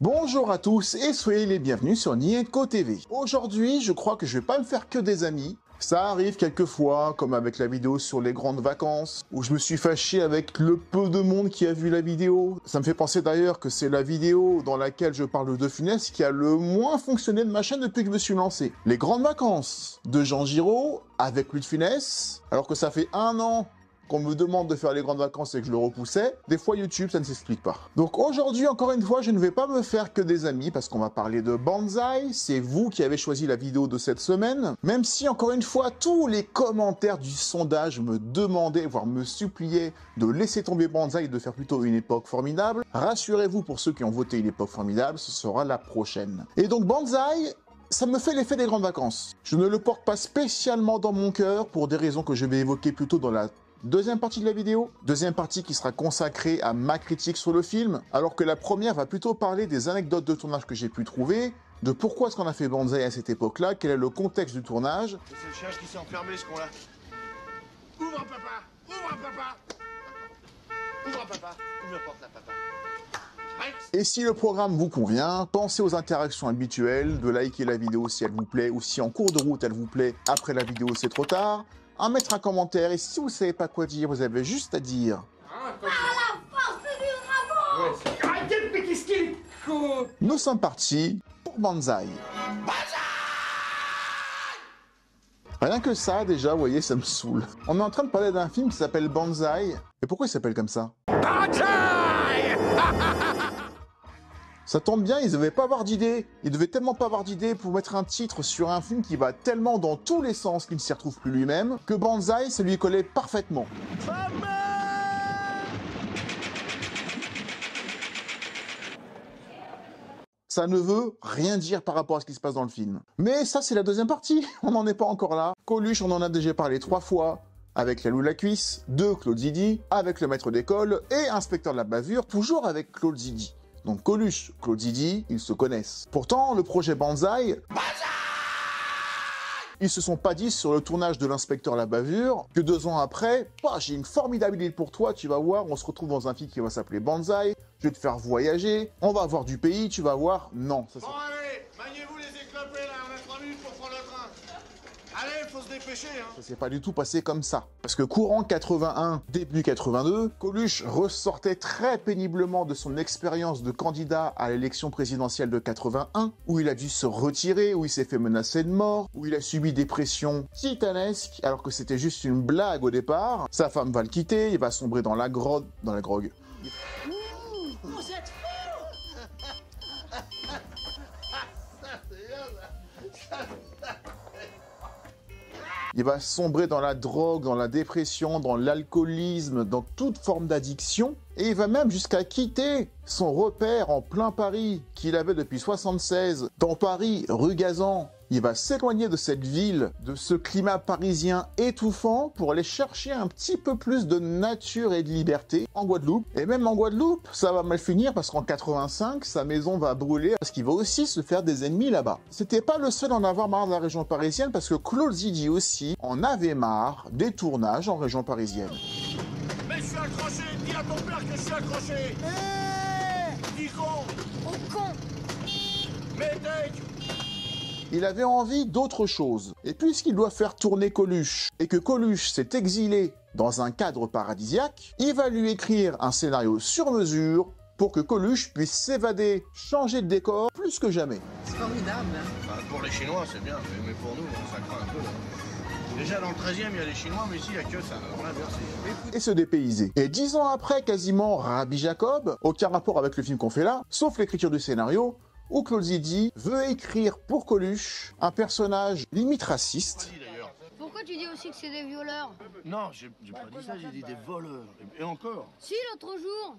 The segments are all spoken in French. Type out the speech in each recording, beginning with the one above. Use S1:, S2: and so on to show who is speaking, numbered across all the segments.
S1: Bonjour à tous et soyez les bienvenus sur Nienko TV. Aujourd'hui, je crois que je vais pas me faire que des amis. Ça arrive quelquefois, comme avec la vidéo sur les grandes vacances, où je me suis fâché avec le peu de monde qui a vu la vidéo. Ça me fait penser d'ailleurs que c'est la vidéo dans laquelle je parle de De Funès qui a le moins fonctionné de ma chaîne depuis que je me suis lancé. Les grandes vacances de Jean Giraud avec Louis de Funès, alors que ça fait 1 an qu'on me demande de faire les grandes vacances et que je le repoussais, des fois YouTube, ça ne s'explique pas. Donc aujourd'hui, encore une fois, je ne vais pas me faire que des amis parce qu'on va parler de Banzai. C'est vous qui avez choisi la vidéo de cette semaine. Même si, encore une fois, tous les commentaires du sondage me demandaient, voire me suppliaient de laisser tomber Banzai et de faire plutôt une époque formidable, rassurez-vous, pour ceux qui ont voté une époque formidable, ce sera la prochaine. Et donc Banzai, ça me fait l'effet des grandes vacances. Je ne le porte pas spécialement dans mon cœur pour des raisons que je vais évoquer plutôt dans la deuxième partie de la vidéo, deuxième partie qui sera consacrée à ma critique sur le film, alors que la première va plutôt parler des anecdotes de tournage que j'ai pu trouver, de pourquoi est-ce qu'on a fait Banzai à cette époque-là, quel est le contexte du tournage.
S2: C'est le chien qui s'est enfermé, ce con-là. Ouvre, papa! Ouvre, papa! Ouvre, papa! Ouvre la porte, là, papa.
S1: Et si le programme vous convient, pensez aux interactions habituelles, de liker la vidéo si elle vous plaît, ou si en cours de route elle vous plaît, après la vidéo c'est trop tard, à mettre un commentaire, et si vous savez pas quoi dire, vous avez juste à dire...
S2: Arrêtez, mais qu'est-ce qu'il est con!
S1: Nous sommes partis pour Banzai. Rien que ça, déjà, vous voyez, ça me saoule. On est en train de parler d'un film qui s'appelle Banzai. Et pourquoi il s'appelle comme ça?
S2: Banzai!
S1: Ça tombe bien, ils devaient pas avoir d'idée. Ils devaient tellement pas avoir d'idée pour mettre un titre sur un film qui va tellement dans tous les sens qu'il ne s'y retrouve plus lui-même, que Banzai, ça lui collait parfaitement. Ça ne veut rien dire par rapport à ce qui se passe dans le film. Mais ça, c'est la deuxième partie. On n'en est pas encore là. Coluche, on en a déjà parlé 3 fois. Avec la Lou la Cuisse, de Claude Zidi, avec le maître d'école et inspecteur de la bavure, toujours avec Claude Zidi. Donc Coluche, Claude Zidi, ils se connaissent. Pourtant, le projet Banzai... Ils se sont pas dit sur le tournage de l'inspecteur la bavure que 2 ans après, bah, j'ai une formidable idée pour toi, tu vas voir, on se retrouve dans un film qui va s'appeler Banzai, je vais te faire voyager, on va voir du pays, tu vas voir. Non, ça
S2: Bon, allez, maniez-vous les éclopés, là, on a 3 minutes pour prendre le train. Allez, faut se dépêcher, hein.
S1: ça s'est pas du tout passé comme ça. Parce que courant 81, début 82, Coluche ressortait très péniblement de son expérience de candidat à l'élection présidentielle de 81, où il a dû se retirer, où il s'est fait menacer de mort, où il a subi des pressions titanesques, alors que c'était juste une blague au départ. Sa femme va le quitter, il va sombrer dans la grogue.
S2: Vous êtes fous!
S1: Il va sombrer dans la drogue, dans la dépression, dans l'alcoolisme, dans toute forme d'addiction. Et il va même jusqu'à quitter son repère en plein Paris, qu'il avait depuis 76, dans Paris, rue Gazan. Il va s'éloigner de cette ville, de ce climat parisien étouffant, pour aller chercher un petit peu plus de nature et de liberté en Guadeloupe. Et même en Guadeloupe, ça va mal finir parce qu'en 85, sa maison va brûler parce qu'il va aussi se faire des ennemis là-bas. C'était pas le seul à en avoir marre de la région parisienne parce que Claude Zidi aussi en avait marre des tournages en région parisienne.
S2: Mais je suis accroché! Dis à ton père que je suis accroché! Dis con!
S3: Au con.
S2: Mais tech!
S1: Il avait envie d'autre chose. Et puisqu'il doit faire tourner Coluche, et que Coluche s'est exilé dans un cadre paradisiaque, il va lui écrire un scénario sur mesure pour que Coluche puisse s'évader, changer de décor plus que jamais.
S3: C'est formidable.
S2: Enfin, pour les Chinois, c'est bien, mais pour nous, ça craint un peu, là. Déjà, dans le 13e, il y a les Chinois, mais ici, il n'y a que ça. Alors là, merci.
S1: Et se dépayser. Et 10 ans après, quasiment, Rabbi Jacob, aucun rapport avec le film qu'on fait là, sauf l'écriture du scénario, où Claude Zidi veut écrire pour Coluche un personnage limite raciste,
S2: Vas-y, d'ailleurs.
S3: Pourquoi tu dis aussi que c'est des violeurs?
S2: Non, j'ai pas dit ça, j'ai dit des voleurs. Et encore.
S3: Si, l'autre jour.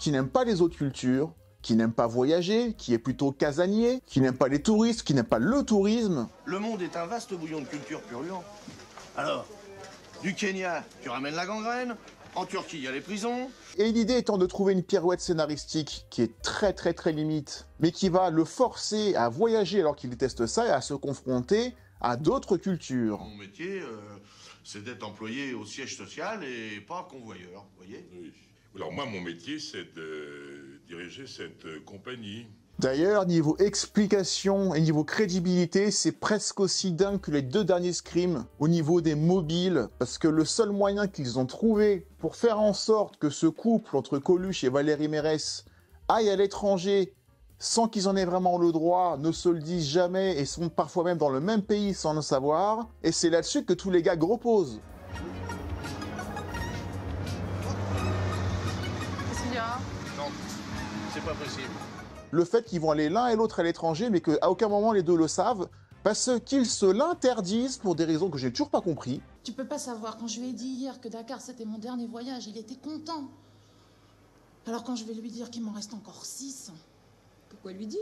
S1: qui n'aime pas les autres cultures, qui n'aime pas voyager, qui est plutôt casanier, qui n'aime pas les touristes, qui n'aime pas le tourisme.
S2: Le monde est un vaste bouillon de culture purulent. Alors, du Kenya, tu ramènes la gangrène. En Turquie, il y a les prisons.
S1: Et l'idée étant de trouver une pirouette scénaristique qui est très limite, mais qui va le forcer à voyager alors qu'il déteste ça et à se confronter à d'autres cultures.
S2: Mon métier, c'est d'être employé au siège social et pas convoyeur, vous voyez?
S4: Oui. Alors moi, mon métier, c'est de diriger cette compagnie.
S1: D'ailleurs, niveau explication et niveau crédibilité, c'est presque aussi dingue que les 2 derniers Scream au niveau des mobiles, parce que le seul moyen qu'ils ont trouvé pour faire en sorte que ce couple entre Coluche et Valérie Mérès aille à l'étranger sans qu'ils en aient vraiment le droit, ne se le disent jamais et sont parfois même dans le même pays sans le savoir, et c'est là-dessus que tous les gars reposent.
S4: Qu'est-ce qu'il y a?
S2: Non, c'est pas possible.
S1: Le fait qu'ils vont aller l'un et l'autre à l'étranger, mais qu'à aucun moment les deux le savent, parce qu'ils se l'interdisent pour des raisons que j'ai toujours pas compris.
S4: Tu peux pas savoir, quand je lui ai dit hier que Dakar c'était mon dernier voyage, il était content. Alors quand je vais lui dire qu'il m'en reste encore 6...
S5: Pourquoi lui dire?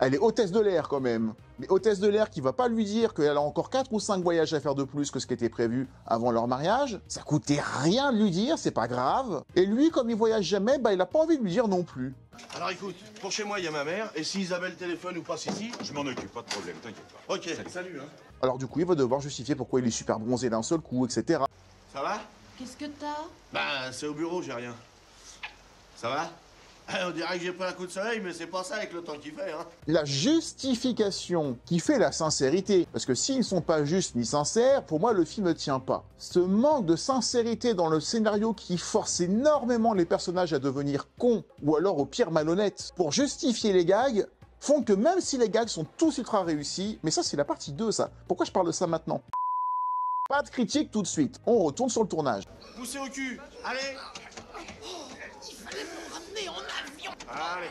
S1: Elle est hôtesse de l'air quand même. Mais hôtesse de l'air qui va pas lui dire qu'elle a encore 4 ou 5 voyages à faire de plus que ce qui était prévu avant leur mariage. Ça coûtait rien de lui dire, c'est pas grave. Et lui, comme il voyage jamais, bah il a pas envie de lui dire non plus.
S2: Alors écoute, pour chez moi, il y a ma mère, et si Isabelle téléphone ou passe ici...
S6: Je m'en occupe, pas de problème, t'inquiète pas.
S2: Ok, salut, hein.
S1: Alors du coup, il va devoir justifier pourquoi il est super bronzé d'un seul coup, etc.
S2: Ça va?
S4: Qu'est-ce que t'as?
S2: Bah, c'est au bureau, j'ai rien. Ça va? On dirait que j'ai pris un coup de soleil, mais c'est pas ça avec le temps qu'il fait, hein.
S1: La justification qui fait la sincérité, parce que s'ils sont pas justes ni sincères, pour moi le film ne tient pas. Ce manque de sincérité dans le scénario qui force énormément les personnages à devenir cons, ou alors au pire malhonnêtes, pour justifier les gags, font que même si les gags sont tous ultra réussis, mais ça c'est la partie 2 ça, pourquoi je parle de ça maintenant? Pas de critique tout de suite, on retourne sur le tournage.
S2: Poussez au cul, allez. Allez,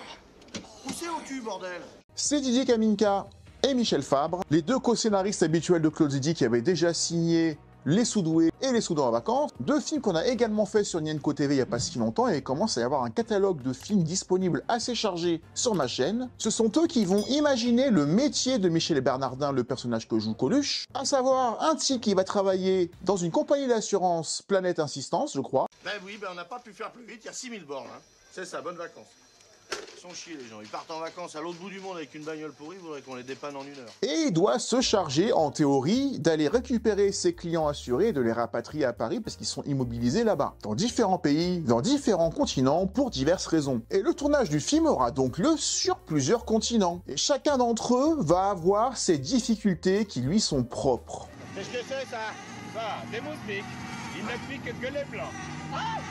S2: poussez au cul, bordel.
S1: C'est Didier Kaminka et Michel Fabre, les 2 co-scénaristes habituels de Claude Zidi qui avaient déjà signé Les Sous-Doués et Les Sous-Doués en vacances, 2 films qu'on a également fait sur Nienco TV il n'y a pas si longtemps et il commence à y avoir un catalogue de films disponibles assez chargé sur ma chaîne. Ce sont eux qui vont imaginer le métier de Michel Bernardin, le personnage que joue Coluche, à savoir un type qui va travailler dans une compagnie d'assurance Planète Insistance, je crois.
S2: Ben oui, ben on n'a pas pu faire plus vite, il y a 6000 bornes, hein. C'est ça, bonnes vacances. Ils sont chiés les gens, ils partent en vacances à l'autre bout du monde avec une bagnole pourrie, vous voudrez qu'on les dépanne en 1 heure.
S1: Et il doit se charger, en théorie, d'aller récupérer ses clients assurés et de les rapatrier à Paris parce qu'ils sont immobilisés là-bas, dans différents pays, dans différents continents, pour diverses raisons. Et le tournage du film aura donc lieu sur plusieurs continents. Et chacun d'entre eux va avoir ses difficultés qui lui sont propres.
S7: Qu'est-ce que c'est ça? Ça, des moustiques. Il ne pique que les blancs. Ah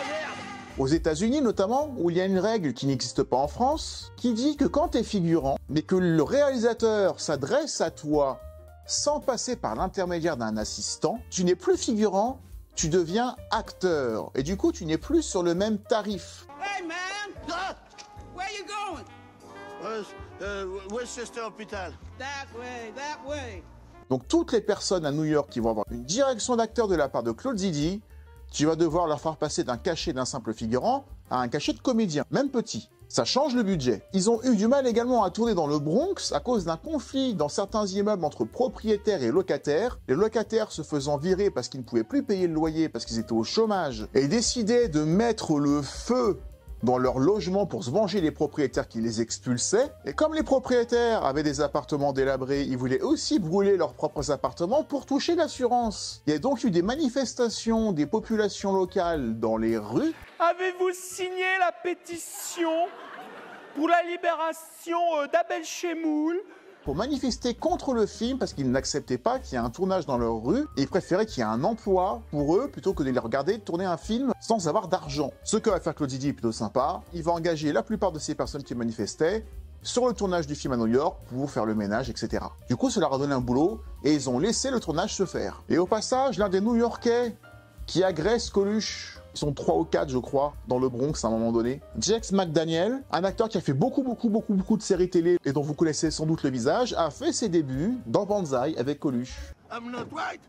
S7: merde!
S1: Aux États-Unis notamment, où il y a une règle qui n'existe pas en France, qui dit que quand tu es figurant, mais que le réalisateur s'adresse à toi sans passer par l'intermédiaire d'un assistant, tu n'es plus figurant, tu deviens acteur. Et du coup, tu n'es plus sur le même tarif.
S5: Hey man!
S2: Ah
S5: Where you going?
S2: Westchester Hospital.
S5: That way.
S1: Donc toutes les personnes à New York qui vont avoir une direction d'acteur de la part de Claude Zidi, tu vas devoir leur faire passer d'un cachet d'un simple figurant à un cachet de comédien, même petit. Ça change le budget. Ils ont eu du mal également à tourner dans le Bronx à cause d'un conflit dans certains immeubles entre propriétaires et locataires. Les locataires se faisant virer parce qu'ils ne pouvaient plus payer le loyer parce qu'ils étaient au chômage et décidaient de mettre le feu dans leur logement pour se venger des propriétaires qui les expulsaient. Et comme les propriétaires avaient des appartements délabrés, ils voulaient aussi brûler leurs propres appartements pour toucher l'assurance. Il y a donc eu des manifestations des populations locales dans les rues.
S7: Avez-vous signé la pétition pour la libération d'Abel Chemoul?
S1: Pour manifester contre le film parce qu'ils n'acceptaient pas qu'il y ait un tournage dans leur rue et ils préféraient qu'il y ait un emploi pour eux plutôt que de les regarder tourner un film sans avoir d'argent. Ce que va faire Claude Zidi est plutôt sympa, il va engager la plupart de ces personnes qui manifestaient sur le tournage du film à New York pour faire le ménage, etc. Du coup, ça leur a donné un boulot et ils ont laissé le tournage se faire. Et au passage, l'un des New-Yorkais qui agresse Coluche, ils sont 3 ou 4 je crois, dans le Bronx à un moment donné. Jax McDaniel, un acteur qui a fait beaucoup de séries télé et dont vous connaissez sans doute le visage, a fait ses débuts dans Banzai avec Coluche.
S2: I'm not right.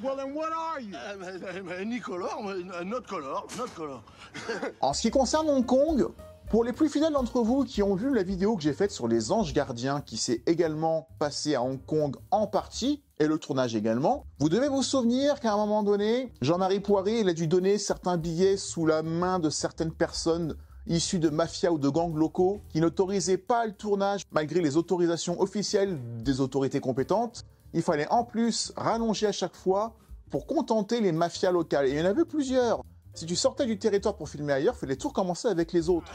S2: Well then what are you? Nicolor, not color.
S1: En ce qui concerne Hong Kong, pour les plus fidèles d'entre vous qui ont vu la vidéo que j'ai faite sur les Anges Gardiens qui s'est également passée à Hong Kong en partie, et le tournage également, vous devez vous souvenir qu'à un moment donné, Jean-Marie Poiré, il a dû donner certains billets sous la main de certaines personnes issues de mafias ou de gangs locaux qui n'autorisaient pas le tournage malgré les autorisations officielles des autorités compétentes. Il fallait en plus rallonger à chaque fois pour contenter les mafias locales. Et il y en avait plusieurs. Si tu sortais du territoire pour filmer ailleurs, il fallait tout recommencer avec les autres.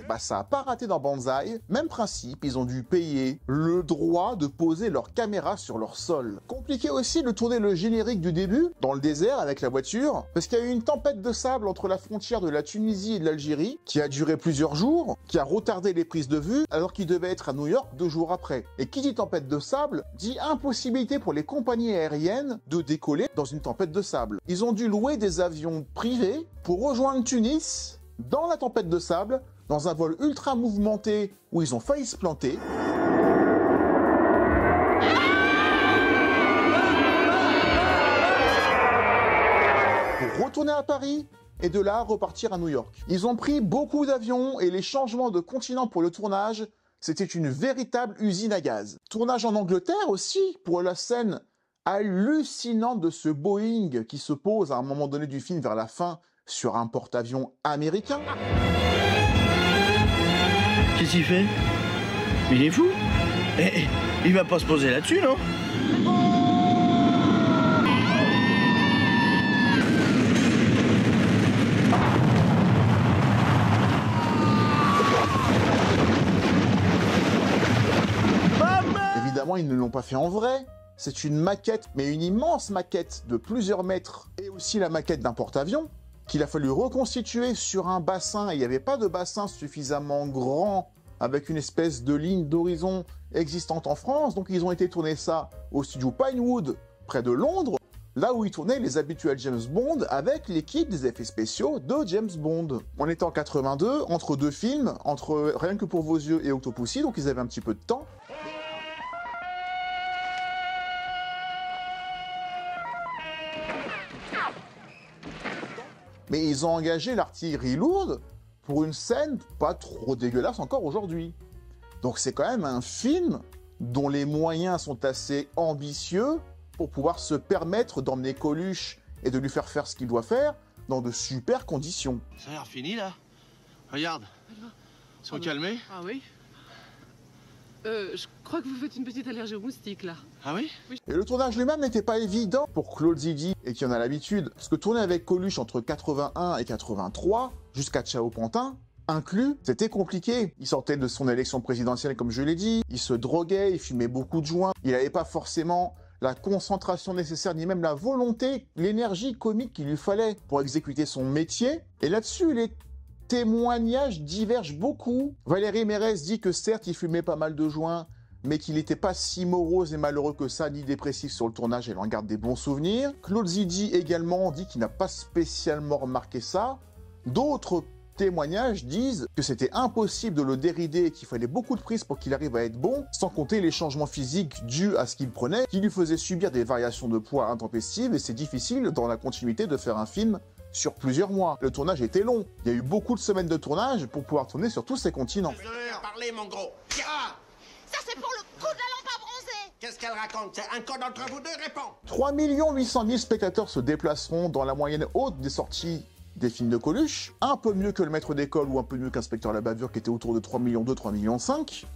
S1: Bah ça a pas raté dans Banzai, même principe, ils ont dû payer le droit de poser leur caméra sur leur sol. Compliqué aussi de tourner le générique du début, dans le désert avec la voiture, parce qu'il y a eu une tempête de sable entre la frontière de la Tunisie et de l'Algérie, qui a duré plusieurs jours, qui a retardé les prises de vue, alors qu'ils devaient être à New York 2 jours après. Et qui dit tempête de sable, dit impossibilité pour les compagnies aériennes de décoller dans une tempête de sable. Ils ont dû louer des avions privés pour rejoindre Tunis, dans la tempête de sable, dans un vol ultra mouvementé où ils ont failli se planter. Pour retourner à Paris et de là repartir à New York. Ils ont pris beaucoup d'avions et les changements de continent pour le tournage, c'était une véritable usine à gaz. Tournage en Angleterre aussi pour la scène hallucinante de ce Boeing qui se pose à un moment donné du film vers la fin sur un porte-avions américain.
S2: Qu'est-ce qu'il fait? Il est fou? Il va pas se poser là-dessus, non?
S1: Évidemment, ils ne l'ont pas fait en vrai. C'est une maquette, mais une immense maquette de plusieurs mètres, et aussi la maquette d'un porte-avions, qu'il a fallu reconstituer sur un bassin, et il n'y avait pas de bassin suffisamment grand, avec une espèce de ligne d'horizon existante en France, donc ils ont été tourner ça au studio Pinewood, près de Londres, là où ils tournaient les habituels James Bond, avec l'équipe des effets spéciaux de James Bond. On était en 82, entre deux films, entre Rien que pour vos yeux et Octopussy, donc ils avaient un petit peu de temps. Mais ils ont engagé l'artillerie lourde pour une scène pas trop dégueulasse encore aujourd'hui. Donc c'est quand même un film dont les moyens sont assez ambitieux pour pouvoir se permettre d'emmener Coluche et de lui faire faire ce qu'il doit faire dans de super conditions.
S2: Ça a l'air fini là. Regarde. Ils sont calmés.
S5: Ah oui? Je crois que vous faites une petite allergie aux moustiques là.
S2: Ah oui?
S1: Et le tournage lui-même n'était pas évident pour Claude Zidi, et qui en a l'habitude, parce que tourner avec Coluche entre 81 et 83, jusqu'à Ciao Pantin, inclus, c'était compliqué. Il sortait de son élection présidentielle, comme je l'ai dit, il se droguait, il fumait beaucoup de joints, il n'avait pas forcément la concentration nécessaire, ni même la volonté, l'énergie comique qu'il lui fallait pour exécuter son métier. Et là-dessus, les témoignages divergent beaucoup. Valérie Mérès dit que certes, il fumait pas mal de joints, mais qu'il n'était pas si morose et malheureux que ça, ni dépressif sur le tournage, elle en garde des bons souvenirs. Claude Zidi également dit qu'il n'a pas spécialement remarqué ça. D'autres témoignages disent que c'était impossible de le dérider et qu'il fallait beaucoup de prises pour qu'il arrive à être bon, sans compter les changements physiques dus à ce qu'il prenait, qui lui faisaient subir des variations de poids intempestives, et c'est difficile dans la continuité de faire un film sur plusieurs mois. Le tournage était long. Il y a eu beaucoup de semaines de tournage pour pouvoir tourner sur tous ces continents.
S8: Parlez, mon gros. Ah,
S9: ça, c'est pour le coup de la lampe à bronzer.
S8: qu'est-ce qu'elle raconte? C'est un code entre vous deux, réponds.
S1: 3 800 000 spectateurs se déplaceront dans la moyenne haute des sorties des films de Coluche, un peu mieux que Le Maître d'école ou un peu mieux qu'Inspecteur la bavure qui était autour de 3 200 000, 3 5 millions.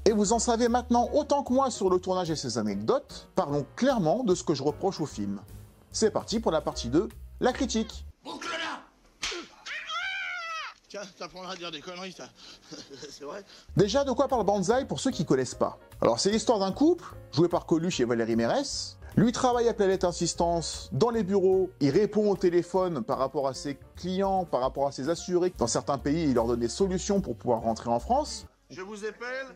S1: Et vous en savez maintenant autant que moi sur le tournage et ses anecdotes. Parlons clairement de ce que je reproche au film. C'est parti pour la partie 2, la critique.
S8: Boucle-la.
S2: Tiens, t'apprendras à dire des conneries, ça. C'est vrai.
S1: Déjà, de quoi parle Banzai pour ceux qui connaissent pas? Alors, c'est l'histoire d'un couple, joué par Coluche et Valérie Mérès. Lui travaille à Planète Insistance dans les bureaux, il répond au téléphone par rapport à ses clients, par rapport à ses assurés. Dans certains pays, il leur donne des solutions pour pouvoir rentrer en France.
S2: Je vous appelle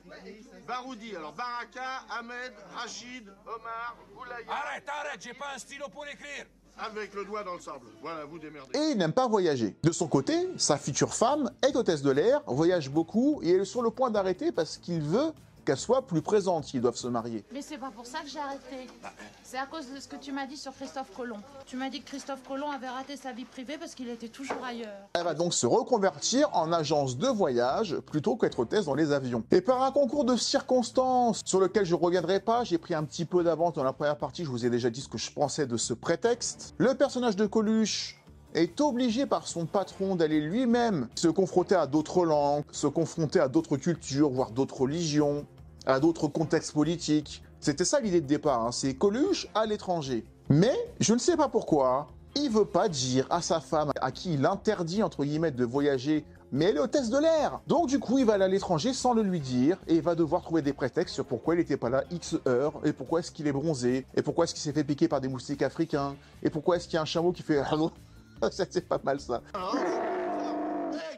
S2: Baroudi. Alors, Baraka, Ahmed, Rachid, Omar, Boulaya.
S7: Arrête, j'ai pas un stylo pour écrire.
S2: Avec le doigt dans le sable. Voilà, vous démerdez.
S1: Et il n'aime pas voyager. De son côté, sa future femme est hôtesse de l'air, voyage beaucoup et elle est sur le point d'arrêter parce qu'il veut qu'elle soit plus présente s'ils doivent se marier.
S4: Mais c'est pas pour ça que j'ai arrêté. C'est à cause de ce que tu m'as dit sur Christophe Colomb. Tu m'as dit que Christophe Colomb avait raté sa vie privée parce qu'il était toujours ailleurs.
S1: Elle va donc se reconvertir en agence de voyage plutôt qu'être hôtesse dans les avions. Et par un concours de circonstances sur lequel je ne reviendrai pas, j'ai pris un petit peu d'avance dans la première partie, je vous ai déjà dit ce que je pensais de ce prétexte. Le personnage de Coluche est obligé par son patron d'aller lui-même se confronter à d'autres langues, se confronter à d'autres cultures, voire d'autres religions, à d'autres contextes politiques. C'était ça l'idée de départ, hein. C'est Coluche à l'étranger. Mais je ne sais pas pourquoi, Il veut pas dire à sa femme, à qui il interdit entre guillemets de voyager, mais elle est hôtesse de l'air. Donc du coup, il va aller à l'étranger sans le lui dire, et il va devoir trouver des prétextes sur pourquoi il n'était pas là X heures, et pourquoi est-ce qu'il est bronzé, et pourquoi est-ce qu'il s'est fait piquer par des moustiques africains, et pourquoi est-ce qu'il y a un chameau qui fait... C'est pas mal ça.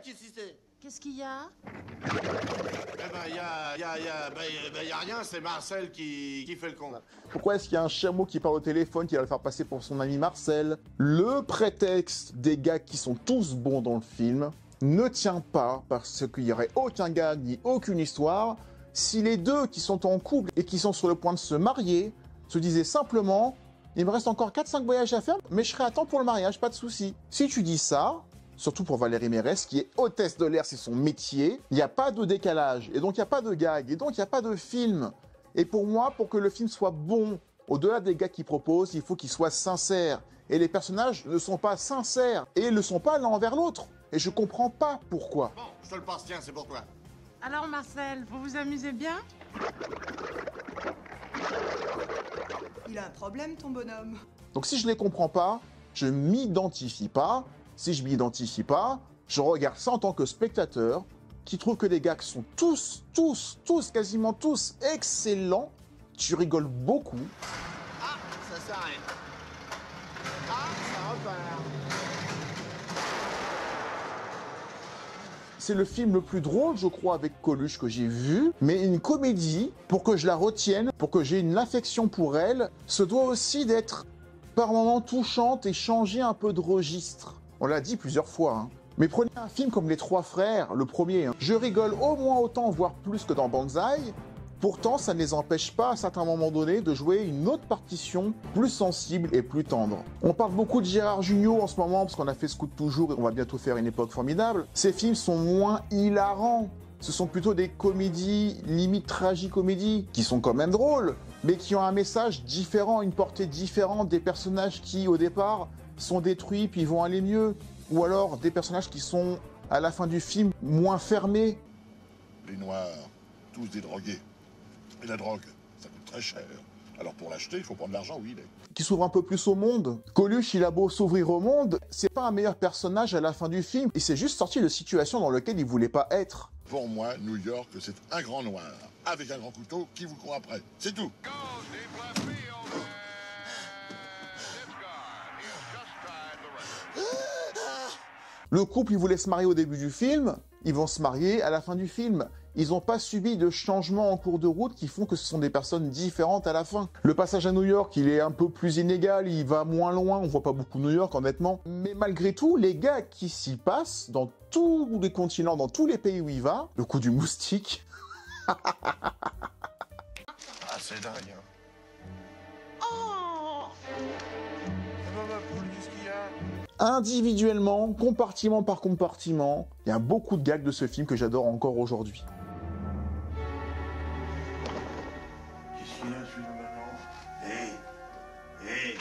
S2: Qu'est-ce que c'est?
S4: Qu'est-ce qu'il y a?
S2: Eh ben, y a rien, c'est Marcel qui fait le con, là.
S1: Pourquoi est-ce qu'il y a un chameau qui parle au téléphone, qui va le faire passer pour son ami Marcel? Le prétexte des gars qui sont tous bons dans le film ne tient pas, parce qu'il n'y aurait aucun gag ni aucune histoire si les deux qui sont en couple et qui sont sur le point de se marier se disaient simplement « Il me reste encore 4-5 voyages à faire, mais je serai à temps pour le mariage, pas de souci. » Si tu dis ça, surtout pour Valérie Mérès, qui est hôtesse de l'air, c'est son métier, il n'y a pas de décalage, et donc il n'y a pas de gag, et donc il n'y a pas de film. Et pour moi, pour que le film soit bon, au-delà des gags qu'il propose, il faut qu'il soit sincère. Et les personnages ne sont pas sincères, et ils ne sont pas l'un envers l'autre. Et je comprends pas pourquoi.
S2: Bon, je te le passe, tiens, c'est pour toi.
S4: Alors Marcel, vous vous amusez bien?
S10: Il a un problème, ton bonhomme.
S1: Donc si je les comprends pas, je m'identifie pas. Si je m'identifie pas, je regarde ça en tant que spectateur qui trouve que les gags sont tous, quasiment tous excellents. Tu rigoles beaucoup.
S2: Ah, ça s'arrête. Ah, ça repart.
S1: C'est le film le plus drôle, je crois, avec Coluche que j'ai vu. Mais une comédie, pour que je la retienne, pour que j'ai une affection pour elle, se doit aussi d'être par moments touchante et changer un peu de registre. On l'a dit plusieurs fois, hein. Mais prenez un film comme Les Trois Frères, le premier, hein. Je rigole au moins autant, voire plus que dans Banzai. Pourtant, ça ne les empêche pas, à certains moments donnés, de jouer une autre partition plus sensible et plus tendre. On parle beaucoup de Gérard Jugnot en ce moment, parce qu'on a fait Scout toujours et on va bientôt faire Une époque formidable. Ces films sont moins hilarants. Ce sont plutôt des comédies, limite tragicomédies, qui sont quand même drôles, mais qui ont un message différent, une portée différente, des personnages qui, au départ, sont détruits puis vont aller mieux. Ou alors des personnages qui sont, à la fin du film, moins fermés.
S11: Les Noirs, tous des drogués. Et la drogue, ça coûte très cher. Alors pour l'acheter, il faut prendre l'argent où il est.
S1: Qui s'ouvre un peu plus au monde. Coluche, il a beau s'ouvrir au monde, c'est pas un meilleur personnage à la fin du film. Il s'est juste sorti de situations dans lesquelles il voulait pas être.
S11: Pour moi, New York, c'est un grand noir, avec un grand couteau qui vous court après. C'est tout.
S1: Le couple, il voulait se marier au début du film, ils vont se marier à la fin du film. Ils n'ont pas subi de changements en cours de route qui font que ce sont des personnes différentes à la fin. Le passage à New York, il est un peu plus inégal, il va moins loin, on voit pas beaucoup New York honnêtement. Mais malgré tout, les gars qui s'y passent, dans tous les continents, dans tous les pays où il va, le coup du moustique...
S2: Ah, c'est dingue, hein.
S10: Oh!
S2: Qu'est-ce qu'il y a?
S1: Individuellement, compartiment par compartiment, il y a beaucoup de gags de ce film que j'adore encore aujourd'hui.
S2: Qu'est-ce qu'il y a, celui-là, maintenant? Hé!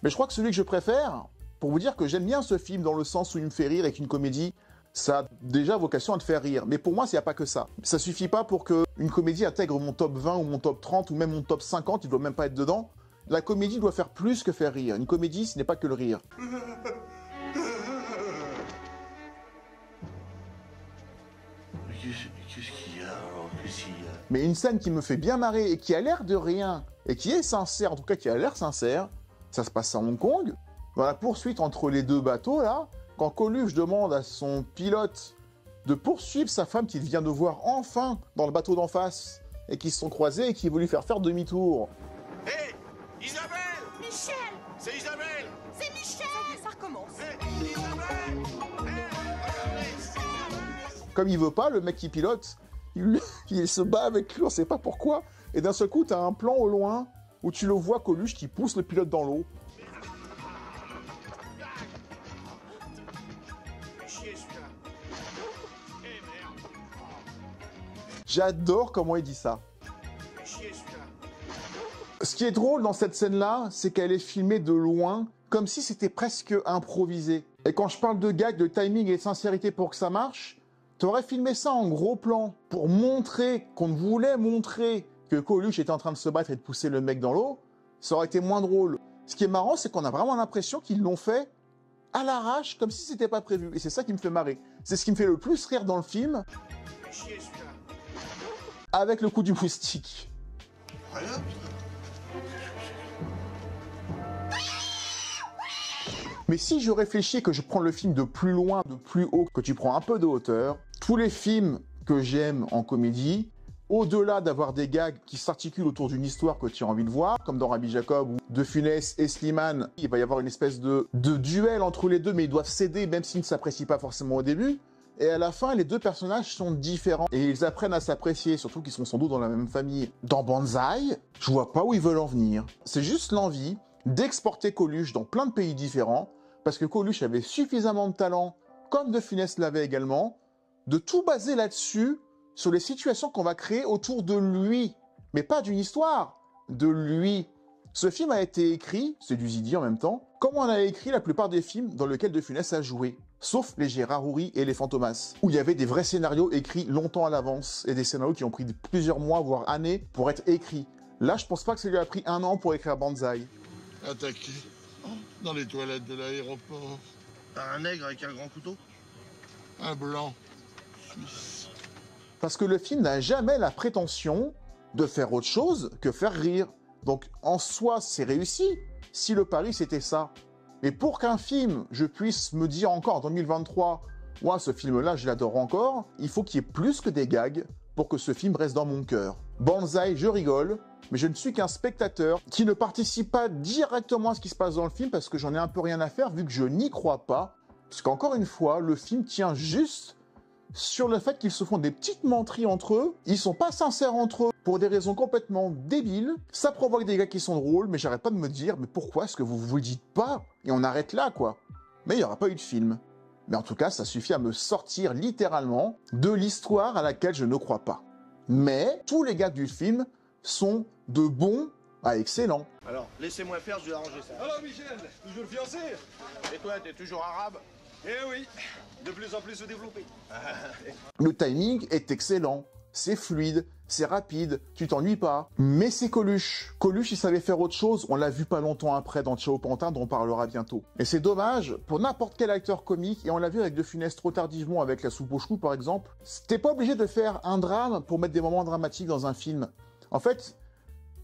S1: Mais je crois que celui que je préfère, pour vous dire que j'aime bien ce film dans le sens où il me fait rire et qu'une comédie, ça a déjà vocation à te faire rire. Mais pour moi, il n'y a pas que ça. Ça suffit pas pour qu'une comédie intègre mon top 20 ou mon top 30 ou même mon top 50, il doit même pas être dedans. La comédie doit faire plus que faire rire. Une comédie, ce n'est pas que le rire.
S2: Qu'est-ce qu'il y a, alors? Qu'est-ce qu'il y a?
S1: Mais une scène qui me fait bien marrer et qui a l'air de rien, et qui est sincère, en tout cas qui a l'air sincère, ça se passe à Hong Kong, dans la poursuite entre les deux bateaux, là, quand Coluche demande à son pilote de poursuivre sa femme qu'il vient de voir enfin dans le bateau d'en face, et qui se sont croisés et qui veut lui faire demi-tour.
S2: Hé! Isabelle!
S9: Michel!
S2: C'est Isabelle!
S9: C'est Michel!
S10: Ça recommence.
S2: Hé! Isabelle! Hé! Regardez!
S1: Comme il veut pas, le mec qui pilote, il se bat avec lui, on sait pas pourquoi, et d'un seul coup, t'as un plan au loin où tu le vois Coluche qui pousse le pilote dans l'eau.
S2: Chier, celui-là. Eh, merde!
S1: J'adore comment il dit ça.
S2: Chier, celui-là.
S1: Ce qui est drôle dans cette scène-là, c'est qu'elle est filmée de loin, comme si c'était presque improvisé. Et quand je parle de gag, de timing et de sincérité pour que ça marche, t'aurais filmé ça en gros plan, pour montrer qu'on voulait montrer que Coluche était en train de se battre et de pousser le mec dans l'eau, ça aurait été moins drôle. Ce qui est marrant, c'est qu'on a vraiment l'impression qu'ils l'ont fait à l'arrache, comme si c'était pas prévu. Et c'est ça qui me fait marrer. C'est ce qui me fait le plus rire dans le film.
S2: Chier celui-là.
S1: Avec le coup du moustique.
S2: Voilà.
S1: Mais si je réfléchis et que je prends le film de plus loin, de plus haut, que tu prends un peu de hauteur, tous les films que j'aime en comédie, au-delà d'avoir des gags qui s'articulent autour d'une histoire que tu as envie de voir, comme dans Rabbi Jacob ou De Funès et Slimane, il va y avoir une espèce de duel entre les deux, mais ils doivent céder même s'ils ne s'apprécient pas forcément au début. Et à la fin, les deux personnages sont différents et ils apprennent à s'apprécier, surtout qu'ils sont sans doute dans la même famille. Dans Banzai, je vois pas où ils veulent en venir. C'est juste l'envie d'exporter Coluche dans plein de pays différents, parce que Coluche avait suffisamment de talent, comme De Funès l'avait également, de tout baser là-dessus, sur les situations qu'on va créer autour de lui. Mais pas d'une histoire, de lui. Ce film a été écrit, c'est du Zidi en même temps, comme on a écrit la plupart des films dans lesquels De Funès a joué. Sauf les Gérard Houry et les Fantomas, où il y avait des vrais scénarios écrits longtemps à l'avance, et des scénarios qui ont pris plusieurs mois, voire années, pour être écrits. Là, je pense pas que ça lui a pris 1 an pour écrire Banzai.
S11: Attaqué dans les toilettes de l'aéroport.
S2: Par un nègre avec un grand couteau.
S11: Un blanc suisse.
S1: Parce que le film n'a jamais la prétention de faire autre chose que faire rire. Donc, en soi, c'est réussi, si le pari c'était ça. Mais pour qu'un film, je puisse me dire encore en 2023, ouais, ce film-là, je l'adore encore, il faut qu'il y ait plus que des gags pour que ce film reste dans mon cœur. Banzai, je rigole, mais je ne suis qu'un spectateur qui ne participe pas directement à ce qui se passe dans le film parce que j'en ai un peu rien à faire vu que je n'y crois pas. Parce qu'encore une fois, le film tient juste sur le fait qu'ils se font des petites menteries entre eux. Ils sont pas sincères entre eux pour des raisons complètement débiles. Ça provoque des gars qui sont drôles, mais j'arrête pas de me dire, mais pourquoi est-ce que vous vous le dites pas? Et on arrête là, quoi. Mais il n'y aura pas eu de film. Mais en tout cas, ça suffit à me sortir littéralement de l'histoire à laquelle je ne crois pas. Mais tous les gars du film sont de bons à excellents.
S2: Alors, laissez-moi faire, je vais arranger ça.
S7: Alors Michel, toujours fiancé?
S2: Et toi, t'es toujours arabe?
S7: Eh oui, de plus en plus développé.
S1: Le timing est excellent, c'est fluide, c'est rapide, tu t'ennuies pas. Mais c'est Coluche. Coluche, il savait faire autre chose, on l'a vu pas longtemps après dans Ciao Pantin, dont on parlera bientôt. Et c'est dommage pour n'importe quel acteur comique, et on l'a vu avec De Funès trop tardivement avec La Soupe aux choux par exemple. T'es pas obligé de faire un drame pour mettre des moments dramatiques dans un film. En fait,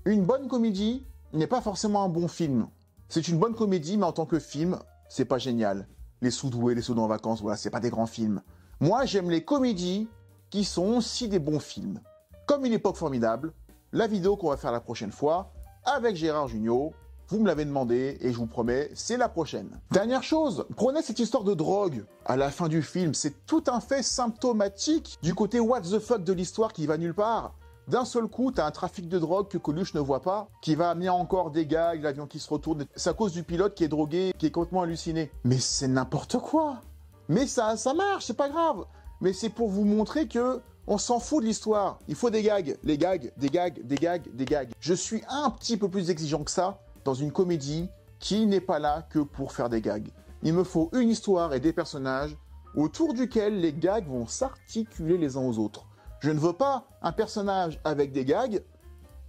S1: une bonne comédie n'est pas forcément un bon film. C'est une bonne comédie, mais en tant que film, c'est pas génial. Les Sous-doués, les Sous-doués en vacances, voilà, c'est pas des grands films. Moi, j'aime les comédies qui sont aussi des bons films. Comme Une époque formidable, la vidéo qu'on va faire la prochaine fois, avec Gérard Jugnot, vous me l'avez demandé, et je vous promets, c'est la prochaine. Dernière chose, prenez cette histoire de drogue à la fin du film, c'est tout un fait symptomatique du côté what the fuck de l'histoire qui va nulle part. D'un seul coup, t'as un trafic de drogue que Coluche ne voit pas, qui va amener encore des gags, l'avion qui se retourne. C'est à cause du pilote qui est drogué, qui est complètement halluciné. Mais c'est n'importe quoi. Mais ça marche, c'est pas grave. Mais c'est pour vous montrer que on s'en fout de l'histoire. Il faut des gags, les gags, des gags, des gags, des gags. Je suis un petit peu plus exigeant que ça dans une comédie qui n'est pas là que pour faire des gags. Il me faut une histoire et des personnages autour duquel les gags vont s'articuler les uns aux autres. Je ne veux pas un personnage avec des gags,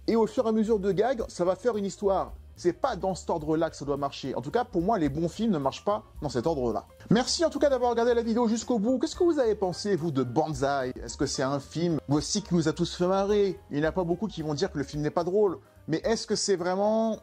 S1: et au fur et à mesure de gags, ça va faire une histoire. C'est pas dans cet ordre-là que ça doit marcher. En tout cas, pour moi, les bons films ne marchent pas dans cet ordre-là. Merci en tout cas d'avoir regardé la vidéo jusqu'au bout. Qu'est-ce que vous avez pensé, vous, de Banzai? Est-ce que c'est un film aussi qui nous a tous fait marrer? Il n'y en a pas beaucoup qui vont dire que le film n'est pas drôle. Mais est-ce que c'est vraiment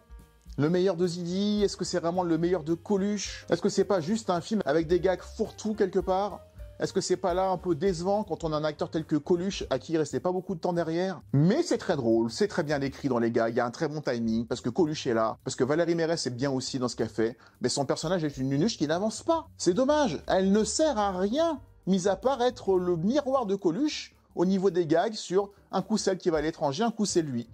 S1: le meilleur de Zidi? Est-ce que c'est vraiment le meilleur de Coluche? Est-ce que c'est pas juste un film avec des gags fourre-tout quelque part? Est-ce que c'est pas là un peu décevant quand on a un acteur tel que Coluche à qui il restait pas beaucoup de temps derrière? Mais c'est très drôle, c'est très bien écrit dans les gars, il y a un très bon timing, parce que Coluche est là, parce que Valérie Mérès est bien aussi dans ce qu'elle fait, mais son personnage est une nunuche qui n'avance pas. C'est dommage, elle ne sert à rien, mis à part être le miroir de Coluche au niveau des gags sur un coup c'est elle qui va à l'étranger, un coup c'est lui.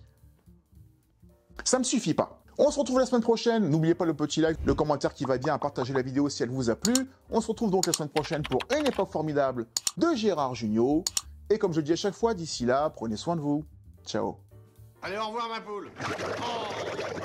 S1: Ça me suffit pas. On se retrouve la semaine prochaine. N'oubliez pas le petit like, le commentaire qui va bien, à partager la vidéo si elle vous a plu. On se retrouve donc la semaine prochaine pour Une époque formidable de Gérard Jugnot. Et comme je le dis à chaque fois, d'ici là, prenez soin de vous. Ciao.
S2: Allez, au revoir ma poule. Oh